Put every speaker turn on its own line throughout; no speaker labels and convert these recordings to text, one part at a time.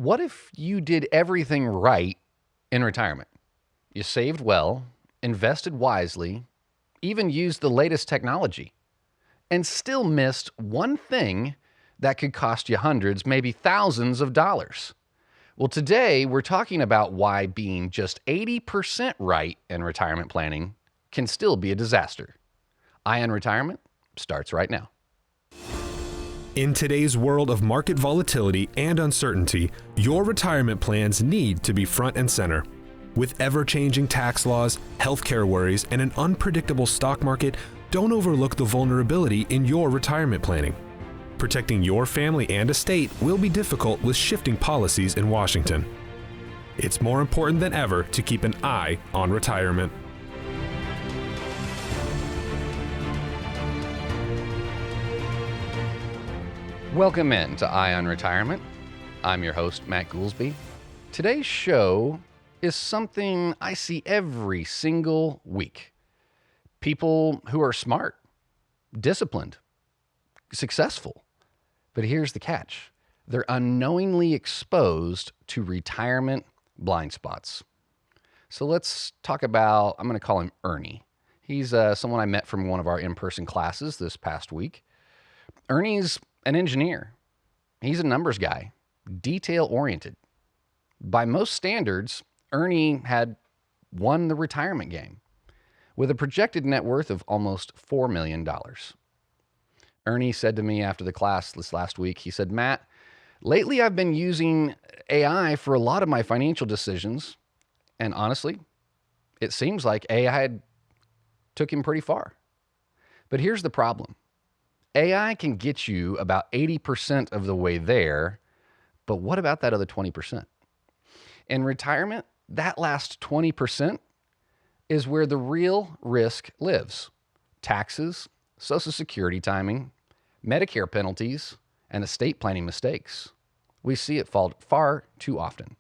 What if you did everything right in retirement? You saved well, invested wisely, even used the latest technology, and still missed one thing that could cost you hundreds, maybe thousands of dollars. Well, today we're talking about why being just 80% right in retirement planning can still be a disaster. Eye on Retirement starts right now.
In today's world of market volatility and uncertainty, your retirement plans need to be front and center. With ever-changing tax laws, healthcare worries, and an unpredictable stock market, don't overlook the vulnerability in your retirement planning. Protecting your family and estate will be difficult with shifting policies in Washington. It's more important than ever to keep an eye on retirement.
Welcome in to Eye on Retirement. I'm your host, Matt Goolsby. Today's show is something I see every single week. People who are smart, disciplined, successful. But here's the catch. They're unknowingly exposed to retirement blind spots. So let's talk about, I'm going to call him Ernie. He's someone I met from one of our in-person classes this past week. Ernie's an engineer. He's a numbers guy, detail-oriented. By most standards, Ernie had won the retirement game with a projected net worth of almost $4 million. Ernie said to me after the class this last week, he said, "Matt, lately I've been using AI for a lot of my financial decisions, and honestly, it seems like AI took him pretty far. But here's the problem. AI can get you about 80% of the way there, but what about that other 20%? In retirement, that last 20% is where the real risk lives. Taxes, Social Security timing, Medicare penalties, and estate planning mistakes. We see it far too often.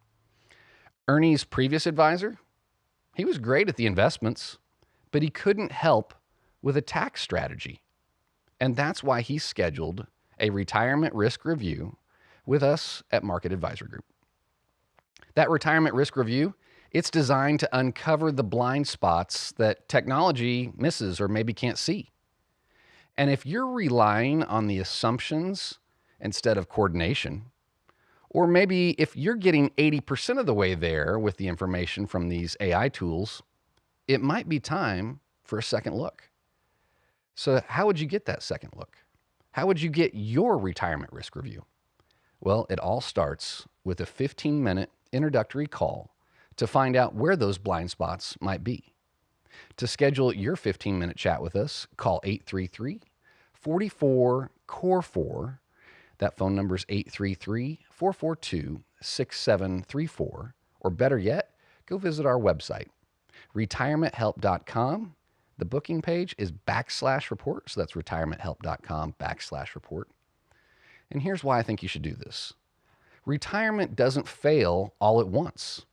Ernie's previous advisor, he was great at the investments, but he couldn't help with a tax strategy. And that's why he scheduled a retirement risk review with us at Market Advisory Group. That retirement risk review, it's designed to uncover the blind spots that technology misses or maybe can't see. And if you're relying on the assumptions instead of coordination, or maybe if you're getting 80% of the way there with the information from these AI tools, it might be time for a second look. So how would you get that second look? How would you get your retirement risk review? Well, it all starts with a 15-minute introductory call to find out where those blind spots might be. To schedule your 15-minute chat with us, call 833-44-CORE4. That phone number is 833-442-6734. Or better yet, go visit our website, retirementhelp.com. The booking page is /report. So that's retirementhelp.com /report. And here's why I think you should do this. Retirement doesn't fail all at once.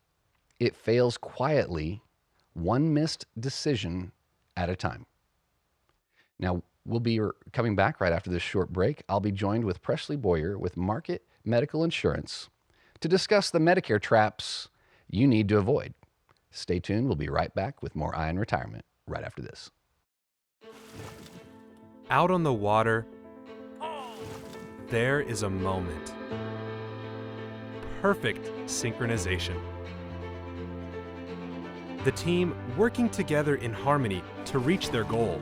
It fails quietly, one missed decision at a time. Now, we'll be coming back right after this short break. I'll be joined with Presley with Market Medical Insurance to discuss the Medicare traps you need to avoid. Stay tuned. We'll be right back with more Eye on Retirement right after this.
Out on the water, there is a moment. Perfect synchronization. The team working together in harmony to reach their goal.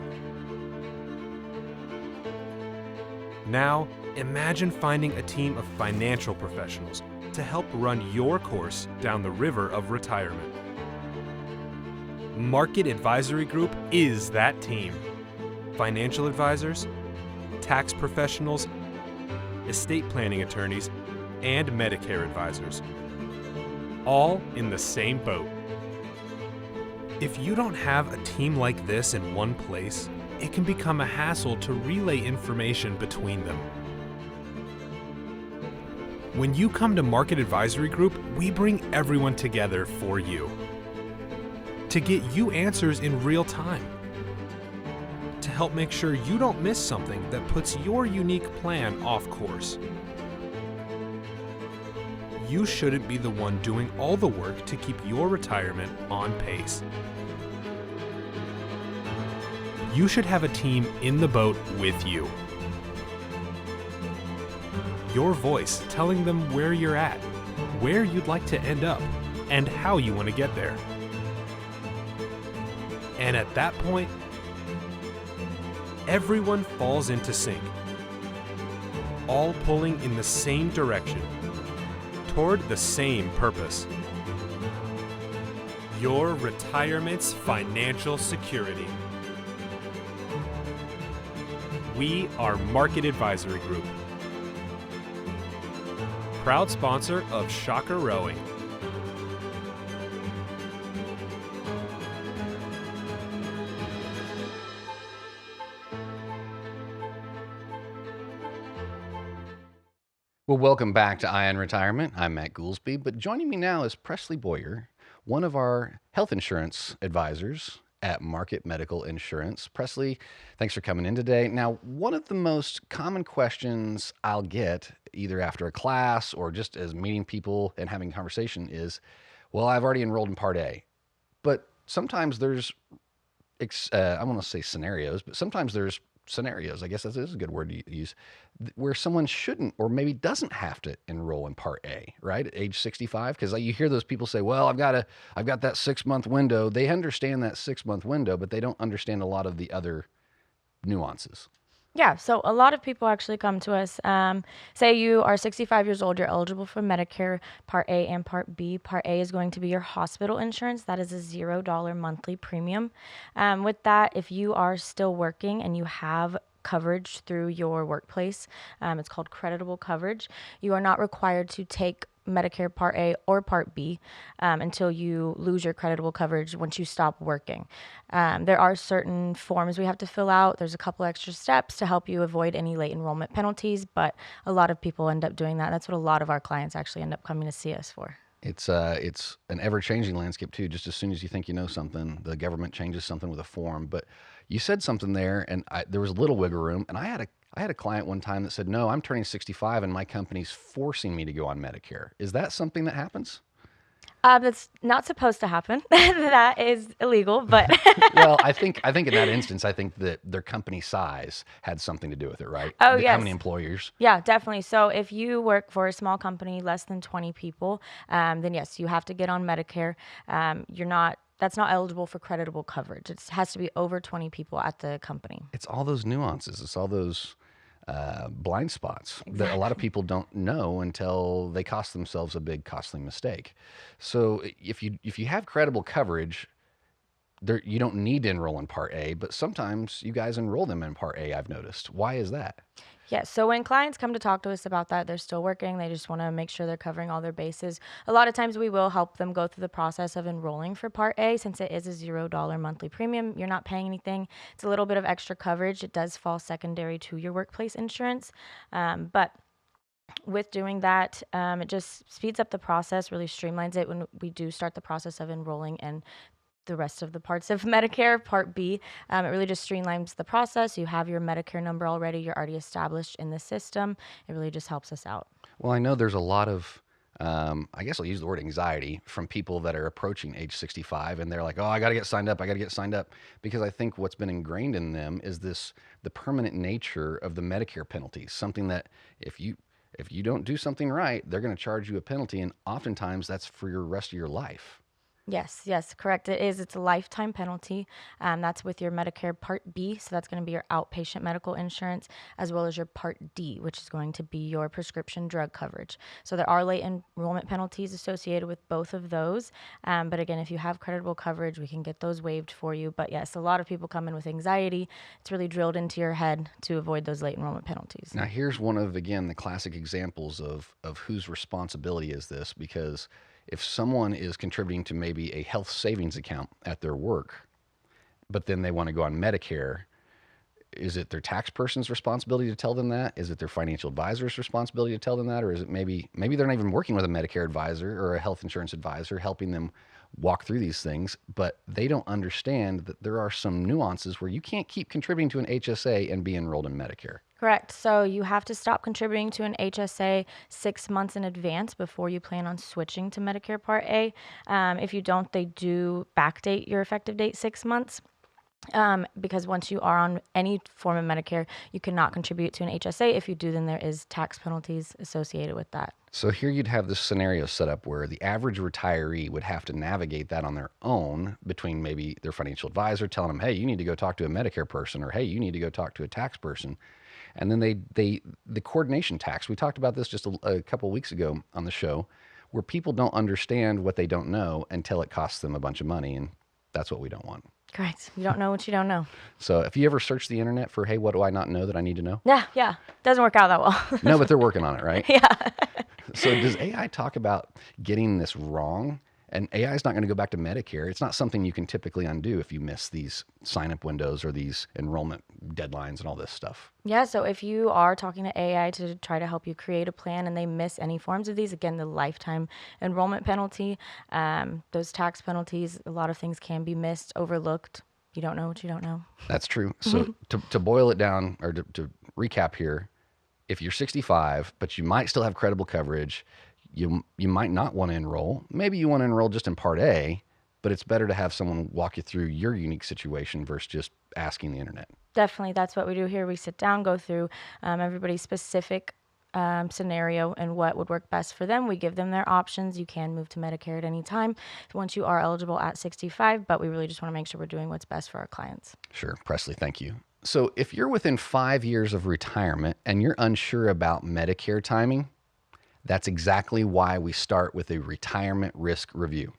Now, imagine finding a team of financial professionals to help run your course down the river of retirement. Market Advisory Group is that team. Financial advisors, tax professionals, estate planning attorneys, and Medicare advisors. All in the same boat. If you don't have a team like this in one place, it can become a hassle to relay information between them. When you come to Market Advisory Group, we bring everyone together for you. To get you answers in real time. To help make sure you don't miss something that puts your unique plan off course. you shouldn't be the one doing all the work to keep your retirement on pace. You should have a team in the boat with you. Your voice telling them where you're at, where you'd like to end up, and how you want to get there. And at that point, everyone falls into sync, all pulling in the same direction, toward the same purpose. Your retirement's financial security. We are Market Advisory Group, proud sponsor of Shocker Rowing.
Well, welcome back to Eye on Retirement. I'm Matt Goolsby, but joining me now is Presley Beaulieu, one of our health insurance advisors at Market Medical Insurance. Presley, thanks for coming in today. Now, one of the most common questions I'll get either after a class or just as meeting people and having a conversation is, well, I've already enrolled in Part A, but sometimes there's, I want to say scenarios, but sometimes there's scenarios, I guess that is a good word to use, where someone shouldn't or maybe doesn't have to enroll in Part A, right, at age 65? Because you hear those people say, well, I've got that 6-month window. They understand that 6-month window, but they don't understand a lot of the other nuances.
Yeah, so a lot of people actually come to us, say you are 65 years old, you're eligible for Medicare Part A and Part B. Part A is going to be your hospital insurance. That is a $0 monthly premium. With that, if you are still working and you have coverage through your workplace, it's called creditable coverage, you are not required to take Medicare Part A or Part B until you lose your creditable coverage once you stop working. There are certain forms we have to fill out. There's a couple extra steps to help you avoid any late enrollment penalties, but a lot of people end up doing that. That's what a lot of our clients actually end up coming to see us for.
It's an ever-changing landscape too. Just as soon as you think you know something, the government changes something with a form. But you said something there, and there was a little wiggle room. And I had a client one time that said, no, I'm turning 65 and my company's forcing me to go on Medicare. Is that something that happens?
That's not supposed to happen. That is illegal, but
Well, I think in that instance, I think that their company size had something to do with it, right?
Oh,
How
yes.
many employers?
Yeah, definitely. So if you work for a small company, less than 20 people, then yes, you have to get on Medicare. That's not eligible for creditable coverage. It has to be over 20 people at the company.
It's all those nuances. It's all those blind spots that a lot of people don't know until they cost themselves a big costly mistake. So if you have credible coverage, you don't need to enroll in Part A, but sometimes you guys enroll them in Part A, I've noticed. Why is that?
Yeah, so when clients come to talk to us about that, they're still working. They just want to make sure they're covering all their bases. A lot of times we will help them go through the process of enrolling for Part A since it is a $0 monthly premium. You're not paying anything. It's a little bit of extra coverage. It does fall secondary to your workplace insurance. But with doing that, it just speeds up the process, really streamlines it when we do start the process of enrolling in the rest of the parts of Medicare, Part B. It really just streamlines the process. You have your Medicare number already. You're already established in the system. It really just helps us out.
Well, I know there's a lot of, I guess I'll use the word anxiety from people that are approaching age 65 and they're like, oh, I got to get signed up. Because I think what's been ingrained in them is the permanent nature of the Medicare penalties, something that if you don't do something right, they're going to charge you a penalty. And oftentimes that's for your rest of your life.
Yes, correct. It is. It's a lifetime penalty. That's with your Medicare Part B. So that's going to be your outpatient medical insurance, as well as your Part D, which is going to be your prescription drug coverage. So there are late enrollment penalties associated with both of those. But again, if you have creditable coverage, we can get those waived for you. But yes, a lot of people come in with anxiety. It's really drilled into your head to avoid those late enrollment penalties.
Now, here's one of, again, the classic examples of whose responsibility is this, because if someone is contributing to maybe a health savings account at their work, but then they want to go on Medicare, is it their tax person's responsibility to tell them that? Is it their financial advisor's responsibility to tell them that? Or is it maybe they're not even working with a Medicare advisor or a health insurance advisor helping them walk through these things, but they don't understand that there are some nuances where you can't keep contributing to an HSA and be enrolled in Medicare.
Correct. So you have to stop contributing to an HSA 6 months in advance before you plan on switching to Medicare Part A. If you don't, they do backdate your effective date 6 months. Because once you are on any form of Medicare, you cannot contribute to an HSA. If you do, then there is tax penalties associated with that.
So here you'd have this scenario set up where the average retiree would have to navigate that on their own between maybe their financial advisor telling them, hey, you need to go talk to a Medicare person, or hey, you need to go talk to a tax person. And then the coordination tax, we talked about this just a couple of weeks ago on the show, where people don't understand what they don't know until it costs them a bunch of money. And that's what we don't want.
Correct. You don't know what you don't know.
So if you ever search the internet for, hey, what do I not know that I need to know?
Yeah. Doesn't work out that well.
No, but they're working on it, right?
Yeah.
So does AI talk about getting this wrong? And AI is not going to go back to Medicare. It's not something you can typically undo if you miss these sign-up windows or these enrollment deadlines and all this stuff.
Yeah, so if you are talking to AI to try to help you create a plan and they miss any forms of these, again, the lifetime enrollment penalty, those tax penalties, a lot of things can be missed, overlooked. You don't know what you don't know.
That's true. So to boil it down, or to recap here, if you're 65, but you might still have credible coverage, you might not want to enroll. Maybe you want to enroll just in Part A, but it's better to have someone walk you through your unique situation versus just asking the internet.
Definitely, that's what we do here. We sit down, go through everybody's specific scenario and what would work best for them. We give them their options. You can move to Medicare at any time once you are eligible at 65, but we really just want to make sure we're doing what's best for our clients.
Sure. Presley, thank you. So if you're within 5 years of retirement and you're unsure about Medicare timing, that's exactly why we start with a retirement risk review.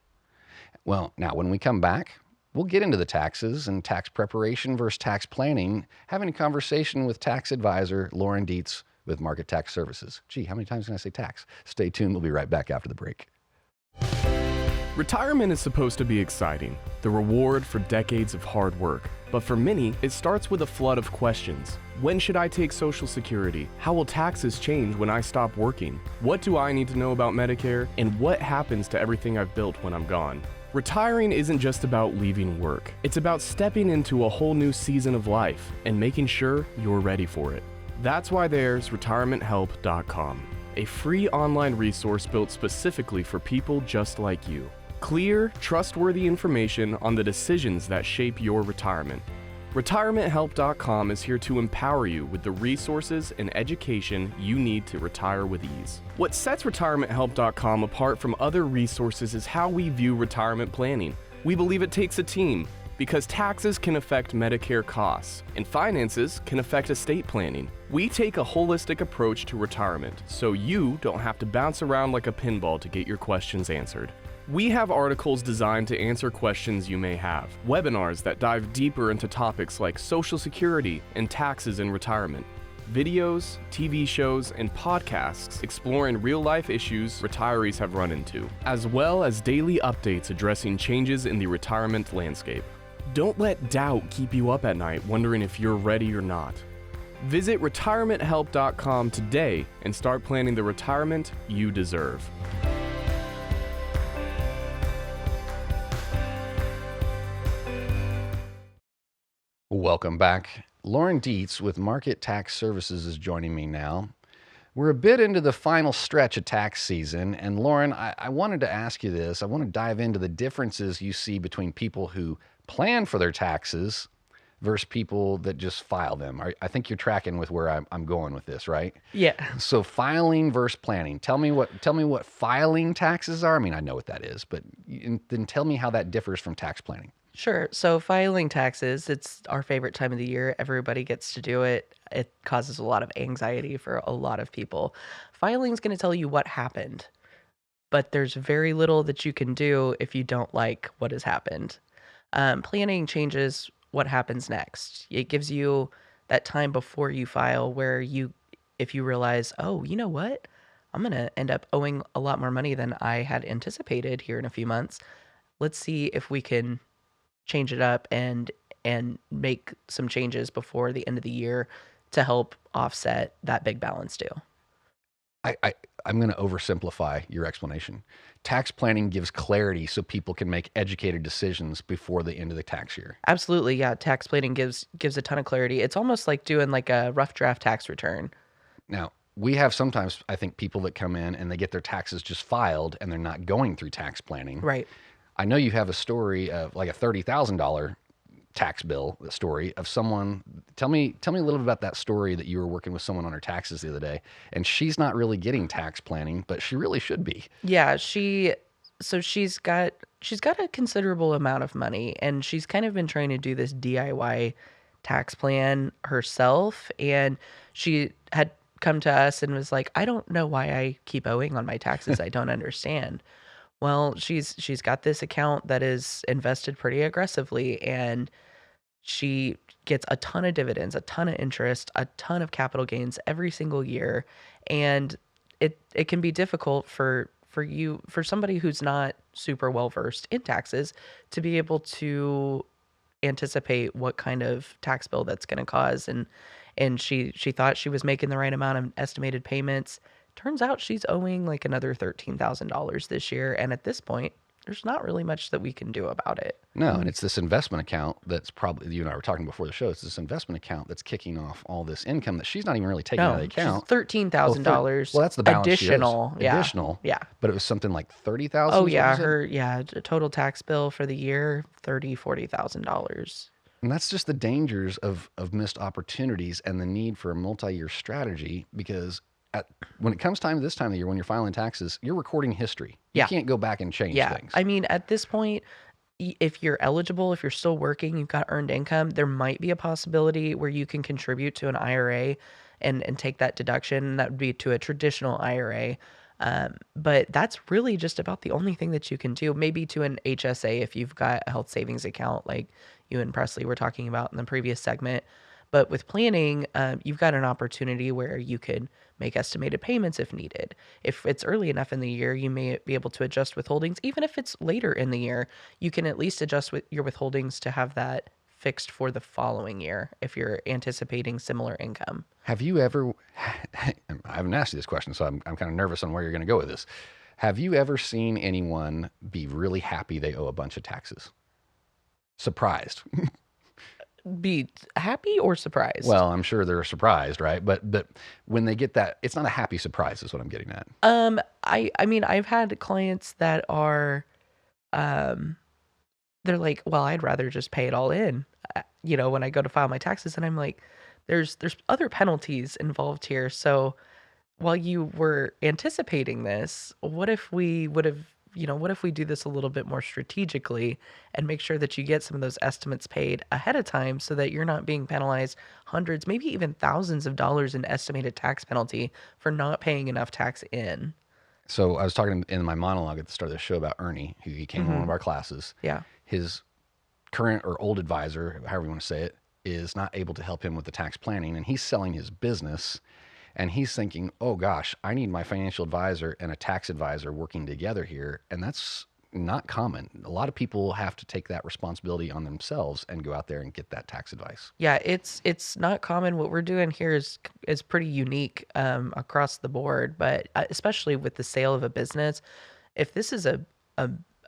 Well, now when we come back, we'll get into the taxes and tax preparation versus tax planning, having a conversation with tax advisor Lauren Dietz with Market Tax Services. Gee, how many times can I say tax? Stay tuned. We'll be right back after the break.
Retirement is supposed to be exciting, the reward for decades of hard work. But for many, it starts with a flood of questions. When should I take Social Security? How will taxes change when I stop working? What do I need to know about Medicare? And what happens to everything I've built when I'm gone? Retiring isn't just about leaving work. It's about stepping into a whole new season of life and making sure you're ready for it. That's why there's retirementhelp.com, a free online resource built specifically for people just like you. Clear, trustworthy information on the decisions that shape your retirement. RetirementHelp.com is here to empower you with the resources and education you need to retire with ease. What sets RetirementHelp.com apart from other resources is how we view retirement planning. We believe it takes a team, because taxes can affect Medicare costs, and finances can affect estate planning. We take a holistic approach to retirement, so you don't have to bounce around like a pinball to get your questions answered. We have articles designed to answer questions you may have, webinars that dive deeper into topics like Social Security and taxes in retirement, videos, TV shows, and podcasts exploring real-life issues retirees have run into, as well as daily updates addressing changes in the retirement landscape. Don't let doubt keep you up at night wondering if you're ready or not. Visit retirementhelp.com today and start planning the retirement you deserve.
Welcome back. Lauren Dietz with Market Tax Services is joining me now. We're a bit into the final stretch of tax season, and Lauren, I wanted to ask you this. I want to dive into the differences you see between people who plan for their taxes versus people that just file them. I think you're tracking with where I'm going with this, right?
Yeah.
So filing versus planning. Tell me what filing taxes are. I mean, I know what that is, but then tell me how that differs from tax planning.
Sure. So filing taxes, it's our favorite time of the year. Everybody gets to do it. It causes a lot of anxiety for a lot of people. Filing is going to tell you what happened, but there's very little that you can do if you don't like what has happened. Planning changes what happens next. It gives you that time before you file where if you realize, oh, you know what? I'm going to end up owing a lot more money than I had anticipated here in a few months. Let's see if we can change it up and make some changes before the end of the year to help offset that big balance due.
I'm going to oversimplify your explanation. Tax planning gives clarity so people can make educated decisions before the end of the tax year.
Absolutely, yeah. Tax planning gives a ton of clarity. It's almost like doing like a rough draft tax return.
Now, we have sometimes, I think, people that come in and they get their taxes just filed and they're not going through tax planning.
Right.
I know you have a story of like a $30,000 tax bill story of someone. Tell me a little bit about that story that you were working with someone on her taxes the other day, and she's not really getting tax planning, but she really should be.
Yeah, she's got a considerable amount of money, and she's kind of been trying to do this DIY tax plan herself, and she had come to us and was like, I don't know why I keep owing on my taxes. I don't understand. Well, she's got this account that is invested pretty aggressively, and she gets a ton of dividends, a ton of interest, a ton of capital gains every single year. And it can be difficult for somebody who's not super well versed in taxes to be able to anticipate what kind of tax bill that's going to cause. And she thought she was making the right amount of estimated payments. Turns out she's owing like another $13,000 this year. And at this point, there's not really much that we can do about it.
No, and it's this investment account that's probably, you and I were talking before the show, it's this investment account that's kicking off all this income that she's not even really taking out of the account.
$13,000.
Well, that's the balance
additional.
She owes. Additional.
Yeah.
But it was something like $30,000.
Oh yeah, total tax bill for the year, $40,000.
And that's just the dangers of missed opportunities and the need for a multi-year strategy, because when it comes this time of the year, when you're filing taxes, you're recording history. You can't go back and change things.
I mean, at this point, if you're eligible, if you're still working, you've got earned income, there might be a possibility where you can contribute to an IRA and take that deduction. That would be to a traditional IRA. But that's really just about the only thing that you can do. Maybe to an HSA if you've got a health savings account like you and Presley were talking about in the previous segment. But with planning, you've got an opportunity where you could make estimated payments if needed. If it's early enough in the year, you may be able to adjust withholdings. Even if it's later in the year, you can at least adjust your withholdings to have that fixed for the following year if you're anticipating similar income.
Have you ever, I haven't asked you this question, so I'm kind of nervous on where you're going to go with this. Have you ever seen anyone be really happy they owe a bunch of taxes? Surprised.
Be happy or surprised?
Well, I'm sure they're surprised, right? But when they get that, it's not a happy surprise is what I'm getting at.
I mean, I've had clients that are, they're like, well, I'd rather just pay it all in, when I go to file my taxes. And I'm like, there's other penalties involved here. So while you were anticipating this, what if we would have, what if we do this a little bit more strategically and make sure that you get some of those estimates paid ahead of time so that you're not being penalized hundreds, maybe even thousands of dollars in estimated tax penalty for not paying enough tax in?
So I was talking in my monologue at the start of the show about Ernie, who he came on one of our classes.
Yeah.
His current or old advisor, however you want to say it, is not able to help him with the tax planning, and he's selling his business. And he's thinking, oh gosh, I need my financial advisor and a tax advisor working together here. And that's not common. A lot of people have to take that responsibility on themselves and go out there and get that tax advice.
Yeah, it's not common. What we're doing here is pretty unique across the board, but especially with the sale of a business, if this is a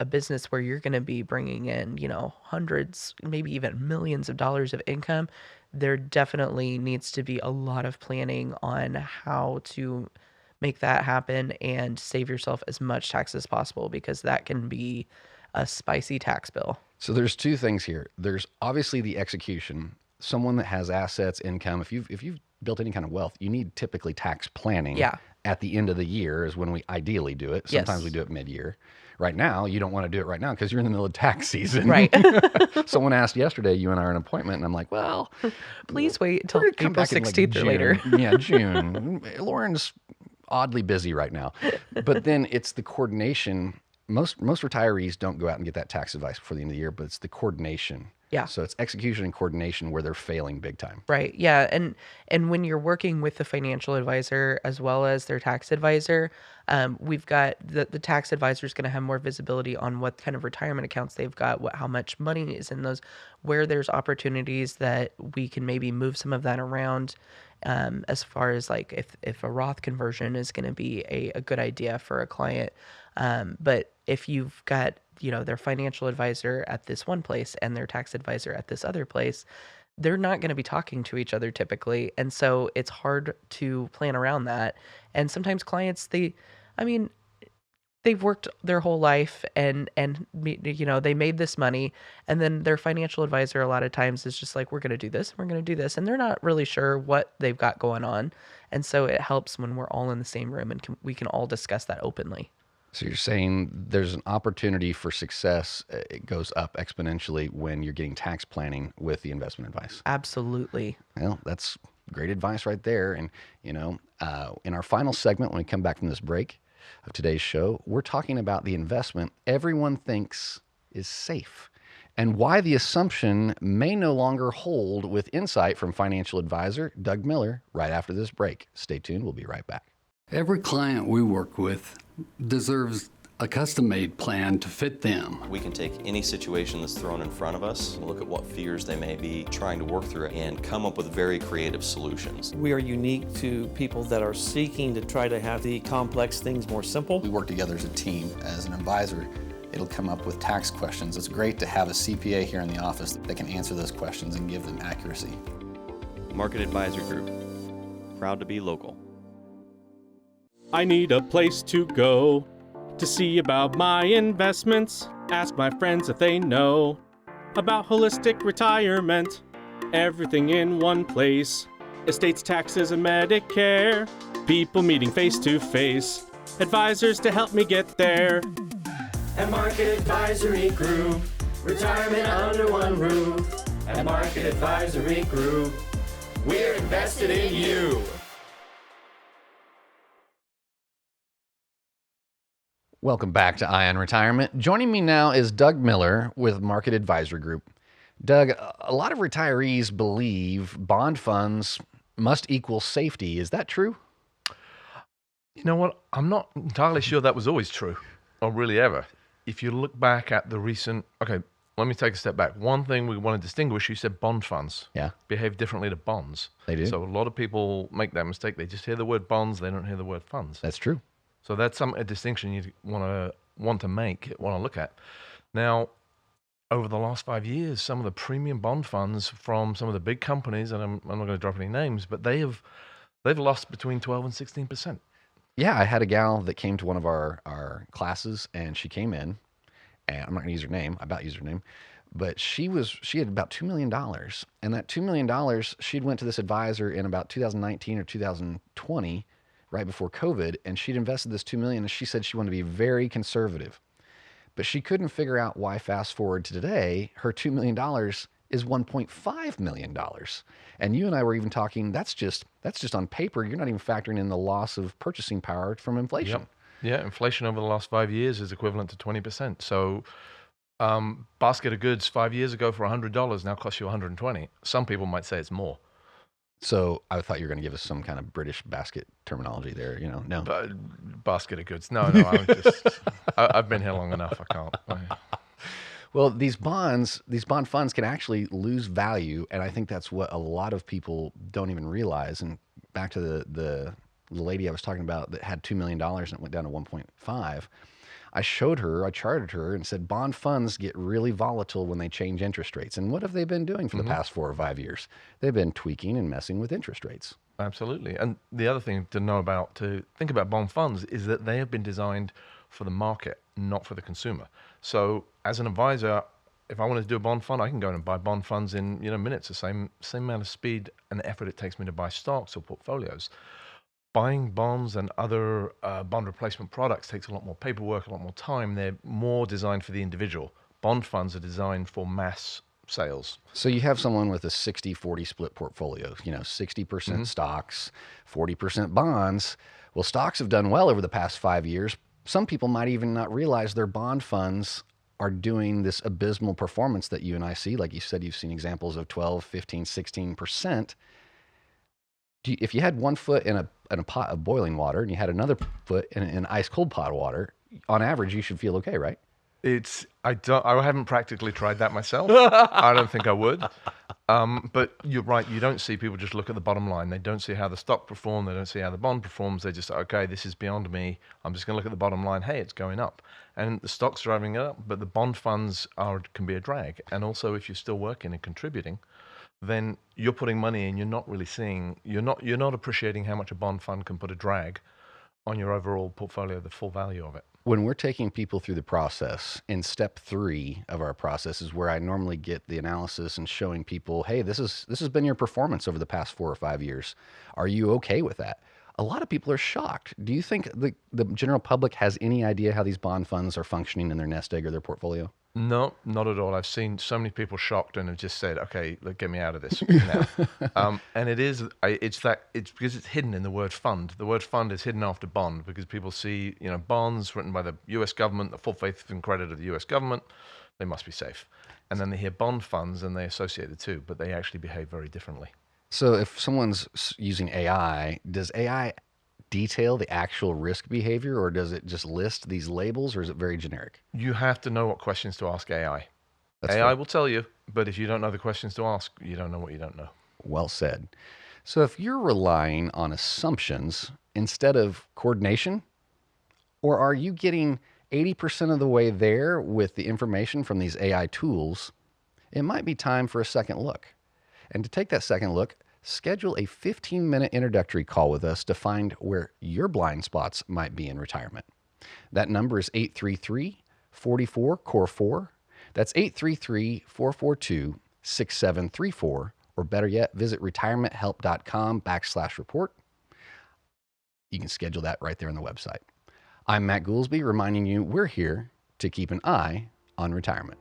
business where you're going to be bringing in, hundreds, maybe even millions of dollars of income, there definitely needs to be a lot of planning on how to make that happen and save yourself as much tax as possible, because that can be a spicy tax bill.
So there's two things here. There's obviously the execution. Someone that has assets, income, if you've built any kind of wealth, you need typically tax planning.
Yeah.
At the end of the year is when we ideally do it. Sometimes we do it mid-year. Right now, you don't want to do it right now because you're in the middle of tax season.
Right.
Someone asked yesterday, you and I are an appointment, and I'm like, well,
please wait until
we're gonna come
April
back in, like,
16th or later.
June. Yeah, June. Lauren's oddly busy right now. But then it's the coordination most retirees don't go out and get that tax advice before the end of the year, but it's the coordination.
Yeah.
So it's execution and coordination where they're failing big time.
Right. Yeah. And when you're working with the financial advisor as well as their tax advisor, we've got the tax advisor is going to have more visibility on what kind of retirement accounts they've got, how much money is in those, where there's opportunities that we can maybe move some of that around. As far as like if a Roth conversion is going to be a good idea for a client. But if you've got, their financial advisor at this one place and their tax advisor at this other place, they're not going to be talking to each other typically. And so it's hard to plan around that. And sometimes clients, they've worked their whole life and they made this money, and then their financial advisor a lot of times is just like, we're going to do this, we're going to do this. And they're not really sure what they've got going on. And so it helps when we're all in the same room and we can all discuss that openly.
So you're saying there's an opportunity for success. It goes up exponentially when you're getting tax planning with the investment advice.
Absolutely.
Well, that's great advice right there. And, in our final segment, when we come back from this break of today's show, we're talking about the investment everyone thinks is safe and why the assumption may no longer hold, with insight from financial advisor Doug Miller right after this break. Stay tuned. We'll be right back.
Every client we work with deserves a custom-made plan to fit them.
We can take any situation that's thrown in front of us, look at what fears they may be trying to work through, and come up with very creative solutions.
We are unique to people that are seeking to try to have the complex things more simple.
We work together as a team. As an advisor, it'll come up with tax questions. It's great to have a CPA here in the office that can answer those questions and give them accuracy.
Market Advisor Group, proud to be local.
I need a place to go to see about my investments. Ask my friends if they know about holistic retirement. Everything in one place. Estates, taxes, and Medicare. People meeting face to face. Advisors to help me get there.
At Market Advisory Group. Retirement under one roof. At Market Advisory Group. We're invested in you.
Welcome back to Eye on Retirement. Joining me now is Doug Miller with Market Advisory Group. Doug, a lot of retirees believe bond funds must equal safety. Is that true?
You know what? I'm not entirely sure that was always true, or really ever. If you look back at the recent... Okay, let me take a step back. One thing we want to distinguish, you said bond funds.
Yeah.
Behave differently to bonds.
They do.
So a lot of people make that mistake. They just hear the word bonds, they don't hear the word funds.
That's true.
So that's a distinction you want to make, want to look at. Now, over the last 5 years, some of the premium bond funds from some of the big companies, and I'm not going to drop any names, but they've lost between 12 and 16%.
Yeah, I had a gal that came to one of our classes, and she came in, and I'm not going to use her name. I about used her name, but she had about $2 million, and that $2 million, she'd went to this advisor in about 2019 or 2020. Right before COVID, and she'd invested this $2 million, and she said she wanted to be very conservative. But she couldn't figure out why, fast forward to today, her $2 million is $1.5 million. And you and I were even talking, that's just on paper. You're not even factoring in the loss of purchasing power from inflation.
Yep. Yeah, inflation over the last 5 years is equivalent to 20%. So basket of goods 5 years ago for $100 now costs you $120. Some people might say it's more.
So I thought you were going to give us some kind of British basket terminology there, no.
Basket of goods. No, I've been here long enough. I can't.
Well, these bond funds can actually lose value, and I think that's what a lot of people don't even realize. And back to the lady I was talking about that had $2 million and it went down to 1.5. I charted her and said, bond funds get really volatile when they change interest rates. And what have they been doing for the past 4 or 5 years? They've been tweaking and messing with interest rates.
Absolutely. And the other thing to think about bond funds is that they have been designed for the market, not for the consumer. So as an advisor, if I wanted to do a bond fund, I can go in and buy bond funds in minutes, the same amount of speed and effort it takes me to buy stocks or portfolios. Buying bonds and other bond replacement products takes a lot more paperwork, a lot more time. They're more designed for the individual. Bond funds are designed for mass sales.
So you have someone with a 60-40 split portfolio, 60% stocks, 40% bonds. Well, stocks have done well over the past 5 years, Some people might even not realize their bond funds are doing this abysmal performance that you and I see. Like you said, you've seen examples of 12, 15, 16%. If you had one foot in a pot of boiling water and you had another foot in an ice cold pot of water, on average, you should feel okay, right?
I haven't practically tried that myself. I don't think I would. But you're right. You don't see people just look at the bottom line. They don't see how the stock performed. They don't see how the bond performs. They just, okay, this is beyond me. I'm just going to look at the bottom line. Hey, it's going up. And the stock's driving it up, but the bond funds can be a drag. And also, if you're still working and contributing, then you're putting money in. You're not really seeing, you're not appreciating how much a bond fund can put a drag on your overall portfolio, the full value of it.
When we're taking people through the process, in step 3 of our process is where I normally get the analysis and showing people, hey, this has been your performance over the past 4 or 5 years. Are you okay with that? A lot of people are shocked. Do you think the general public has any idea how these bond funds are functioning in their nest egg or their portfolio?
No, not at all. I've seen so many people shocked and have just said, okay, get me out of this now. And it's because it's hidden in the word fund. The word fund is hidden after bond because people see, bonds written by the US government, the full faith and credit of the US government, they must be safe. And then they hear bond funds and they associate the two, but they actually behave very differently.
So if someone's using AI, does AI detail the actual risk behavior, or does it just list these labels, or is it very generic?
You have to know what questions to ask AI.
That's
AI
fair.
will tell you, but if you don't know the questions to ask, you don't know what you don't know.
Well said. So if you're relying on assumptions instead of coordination, or are you getting 80% of the way there with the information from these AI tools, it might be time for a second look. And to take that second look, schedule a 15-minute introductory call with us to find where your blind spots might be in retirement. That number is 833-44-CORE4. That's 833-442-6734. Or better yet, visit retirementhelp.com/report. You can schedule that right there on the website. I'm Matt Goolsby, reminding you we're here to keep an eye on retirement.